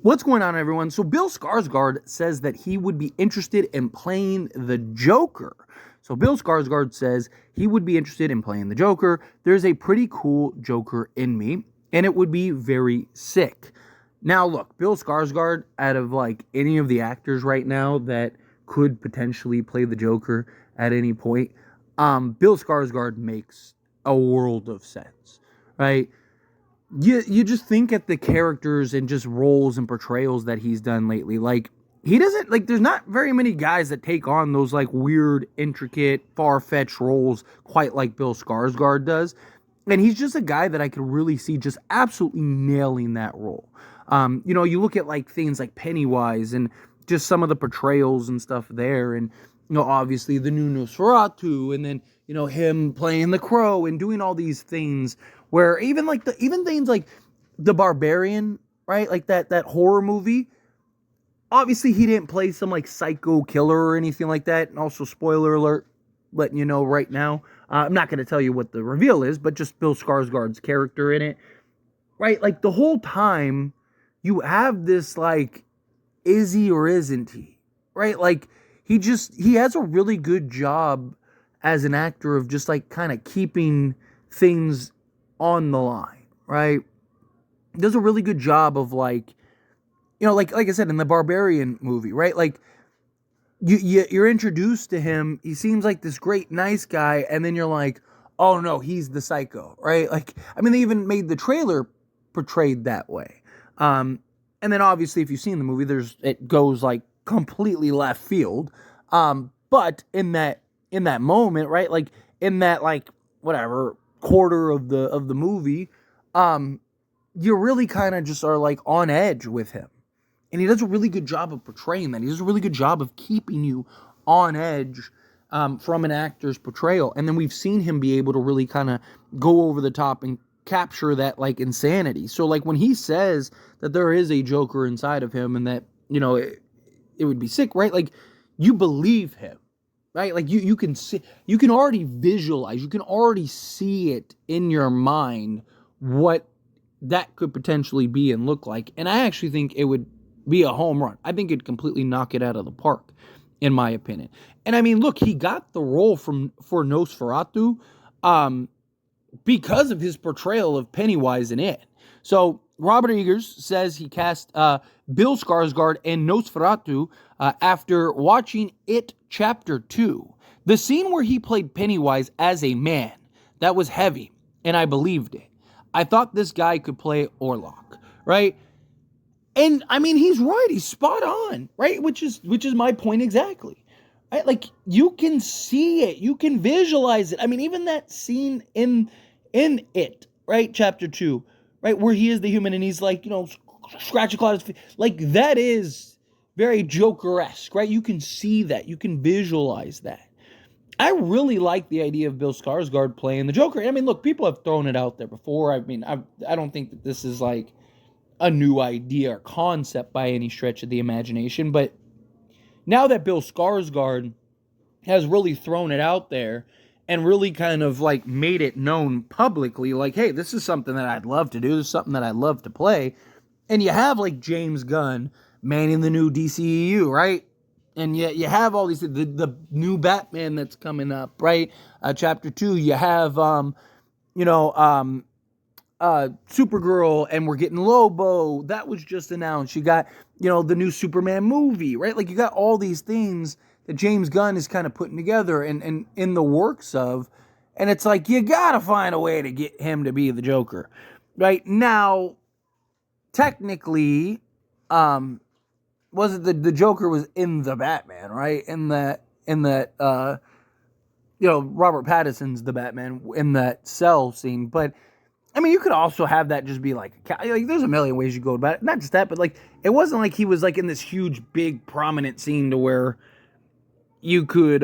What's going on, everyone? So Bill Skarsgard says that he would be interested in playing the Joker. So Bill Skarsgard says he would be interested in playing the Joker. There's a pretty cool Joker in me, and it would be very sick. Now, look, Bill Skarsgard, out of like any of the actors right now that could potentially play the Joker at any point, Bill Skarsgard makes a world of sense, right? You just think at the characters and just roles and portrayals that he's done lately. Like, he doesn't, like, there's not very many guys that take on those, like, weird, intricate, far-fetched roles quite like Bill Skarsgard does. And he's just a guy that I could really see just absolutely nailing that role. You look at, like, things like Pennywise and just some of the portrayals and stuff there. And, obviously the new Nosferatu, and then, him playing the Crow and doing all these things where even things like the Barbarian, right? Like that horror movie. Obviously, he didn't play some like psycho killer or anything like that. And also, spoiler alert, letting you know right now. I'm not going to tell you what the reveal is, but just Bill Skarsgard's character in it, right? Like the whole time, you have this like, is he or isn't he, right? Like he has a really good job as an actor of just like kind of keeping things on the line, right? He does a really good job of like I said in the Barbarian movie, right? Like you're introduced to him, he seems like this great nice guy, and then you're like, oh no, he's the psycho, right? Like, I mean, they even made the trailer portrayed that way. And then obviously if you've seen the movie, it goes like completely left field. But in that moment, right? Like in that like whatever quarter of the movie, you really kind of just are like on edge with him. And he does a really good job of portraying that. He does a really good job of keeping you on edge from an actor's portrayal. And then we've seen him be able to really kind of go over the top and capture that like insanity. So like when he says that there is a Joker inside of him and that, it would be sick, right? Like you believe him, right? Like you can see, you can already visualize, you can already see it in your mind what that could potentially be and look like. And I actually think it would be a home run. I think it'd completely knock it out of the park, in my opinion. And I mean, look, he got the role for Nosferatu because of his portrayal of Pennywise in it. So Robert Eggers says he cast Bill Skarsgård in Nosferatu after watching It Chapter 2. The scene where he played Pennywise as a man, that was heavy, and I believed it. I thought this guy could play Orlok, right? And I mean, he's right. He's spot on, right? Which is my point exactly. Right? Like you can see it, you can visualize it. I mean, even that scene in It, right, Chapter 2, right, where he is the human and he's like, scratch a claw his feet. Like that is very Joker-esque, right? You can see that, you can visualize that. I really like the idea of Bill Skarsgård playing the Joker. I mean, look, people have thrown it out there before. I mean, I don't think that this is like a new idea or concept by any stretch of the imagination, but now that Bill Skarsgård has really thrown it out there and really kind of like made it known publicly, like, hey, this is something that I'd love to do, this is something that I'd love to play, and you have like James Gunn manning the new DCEU, right? And yet you have all these, the new Batman that's coming up, right? Chapter 2, you have, Supergirl, and we're getting Lobo. That was just announced. You got, the new Superman movie, right? Like you got all these things that James Gunn is kind of putting together and in the works of. And it's like, you got to find a way to get him to be the Joker. Right now, technically, was it the Joker was in the Batman, right? In that Robert Pattinson's the Batman in that cell scene. But I mean, you could also have that just be like there's a million ways you go about it. Not just that, but like it wasn't like he was like in this huge, big, prominent scene to where you could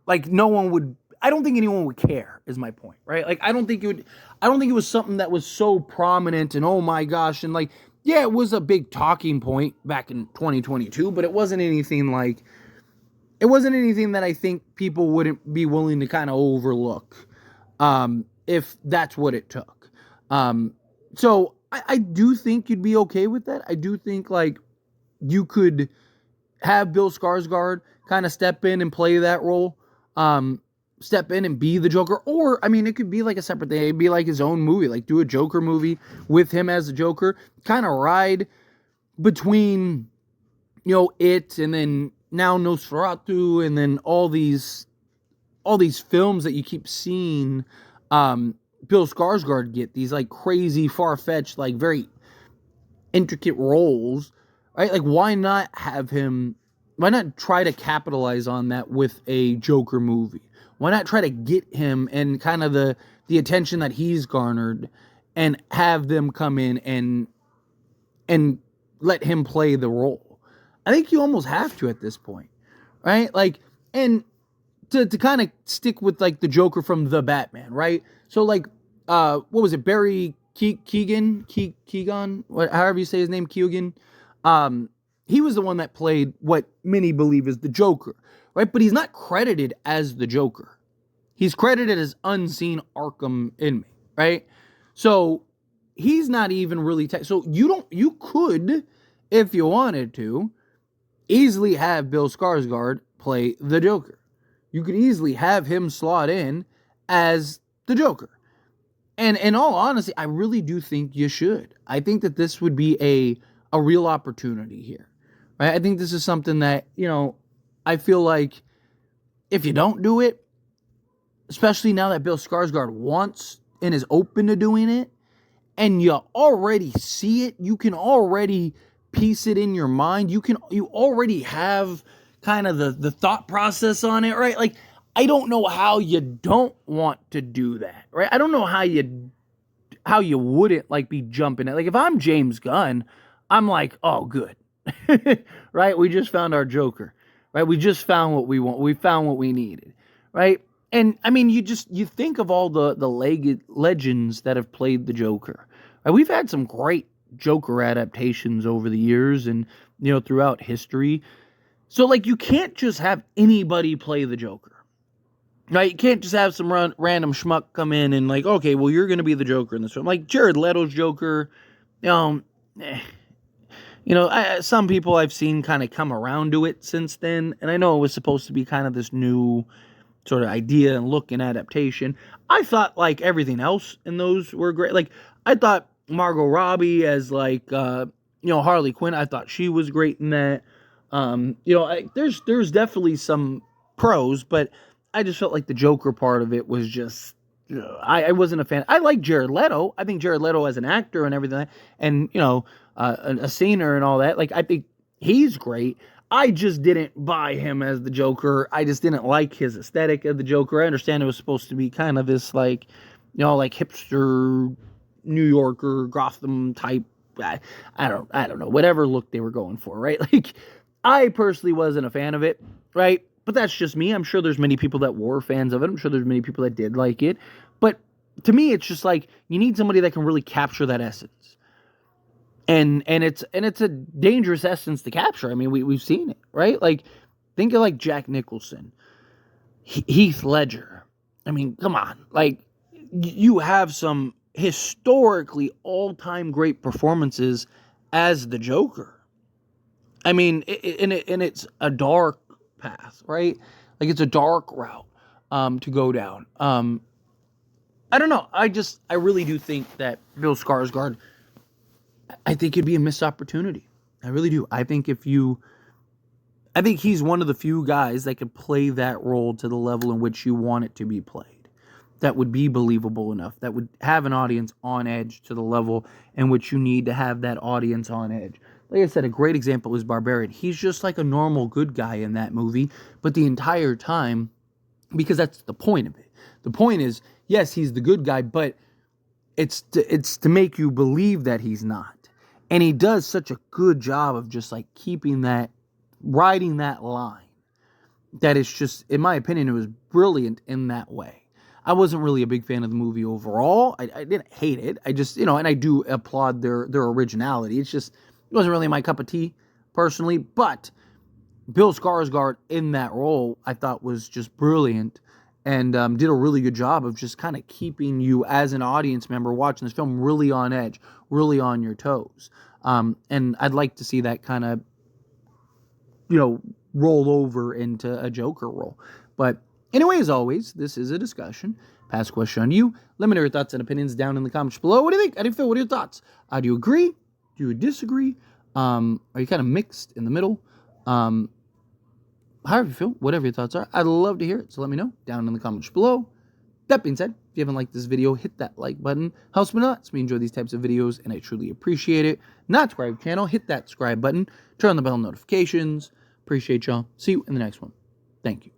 like no one would. I don't think anyone would care. Is my point, right? Like I don't think it was something that was so prominent and oh my gosh, and like. Yeah, it was a big talking point back in 2022, but it wasn't anything that I think people wouldn't be willing to kind of overlook if that's what it took. So I do think you'd be okay with that. I do think like you could have Bill Skarsgård kind of step in and play that role. Step in and be the Joker. Or, I mean, it could be like a separate thing. It'd be like his own movie. Like, do a Joker movie with him as the Joker. Kind of ride between, it and then now Nosferatu and then all these films that you keep seeing Bill Skarsgård get. These, like, crazy, far-fetched, like, very intricate roles. Right? Like, why not have him... Why not try to capitalize on that with a Joker movie? Why not try to get him and kind of the attention that he's garnered and have them come in and let him play the role? I think you almost have to at this point, right? Like, and to kind of stick with like the Joker from The Batman, right? So like, what was it? Barry Keoghan, however you say his name, Keoghan. He was the one that played what many believe is the Joker, right? But he's not credited as the Joker. He's credited as unseen Arkham inmate, right? So he's not even really... So you could, if you wanted to, easily have Bill Skarsgård play the Joker. You could easily have him slot in as the Joker. And in all honesty, I really do think you should. I think that this would be a real opportunity here. Right? I think this is something that, I feel like if you don't do it, especially now that Bill Skarsgård wants and is open to doing it, and you already see it, you can already piece it in your mind. You already have kind of the thought process on it, right? Like, I don't know how you don't want to do that, right? I don't know how you wouldn't like be jumping it. Like, if I'm James Gunn, I'm like, oh, good. Right? We just found our Joker, right? We just found what we want. We found what we needed, right? And I mean, you think of all the legends that have played the Joker. Right? We've had some great Joker adaptations over the years and, throughout history. So like, you can't just have anybody play the Joker, right? You can't just have some random schmuck come in and like, okay, well, you're going to be the Joker in this film. Like Jared Leto's Joker, some people I've seen kind of come around to it since then, and I know it was supposed to be kind of this new sort of idea and look and adaptation. I thought, like, everything else in those were great. Like, I thought Margot Robbie as, like, Harley Quinn, I thought she was great in that. There's definitely some pros, but I just felt like the Joker part of it was just... I wasn't a fan. I like Jared Leto. I think Jared Leto as an actor and everything, and a singer and all that. Like, I think he's great. I just didn't buy him as the Joker. I just didn't like his aesthetic of the Joker. I understand it was supposed to be kind of this like, like hipster New Yorker Gotham type. I don't know, whatever look they were going for, right? Like, I personally wasn't a fan of it, right? But that's just me. I'm sure there's many people that were fans of it. I'm sure there's many people that did like it. But to me, it's just like, you need somebody that can really capture that essence. And it's a dangerous essence to capture. I mean, we've seen it, right? Like, think of like Jack Nicholson, Heath Ledger. I mean, come on. Like, you have some historically all-time great performances as the Joker. I mean, it's a dark path, right? Like, it's a dark route to go down. I don't know. I really do think that Bill Skarsgård, I think it'd be a missed opportunity. I really do. I think he's one of the few guys that could play that role to the level in which you want it to be played. That would be believable enough. That would have an audience on edge to the level in which you need to have that audience on edge. Like I said, a great example is Barbarian. He's just like a normal good guy in that movie, but the entire time, because that's the point of it. The point is, yes, he's the good guy, but it's to make you believe that he's not. And he does such a good job of just like riding that line, that it's just, in my opinion, it was brilliant in that way. I wasn't really a big fan of the movie overall. I didn't hate it. I just, and I do applaud their originality. It's just, it wasn't really my cup of tea, personally. But Bill Skarsgård in that role, I thought was just brilliant. and did a really good job of just kind of keeping you as an audience member watching this film really on edge, really on your toes. And I'd like to see that kind of, roll over into a Joker role. But anyway, as always, this is a discussion. Pass question on you. Let me know your thoughts and opinions down in the comments below. What do you think? How do you feel? What are your thoughts? Do you agree? Do you disagree? Are you kind of mixed in the middle? However you feel, whatever your thoughts are, I'd love to hear it. So let me know down in the comments below. That being said, if you haven't liked this video, hit that like button. Helps me a lot. Lets me enjoy these types of videos, and I truly appreciate it. Not subscribe to the channel, hit that subscribe button. Turn on the bell notifications. Appreciate y'all. See you in the next one. Thank you.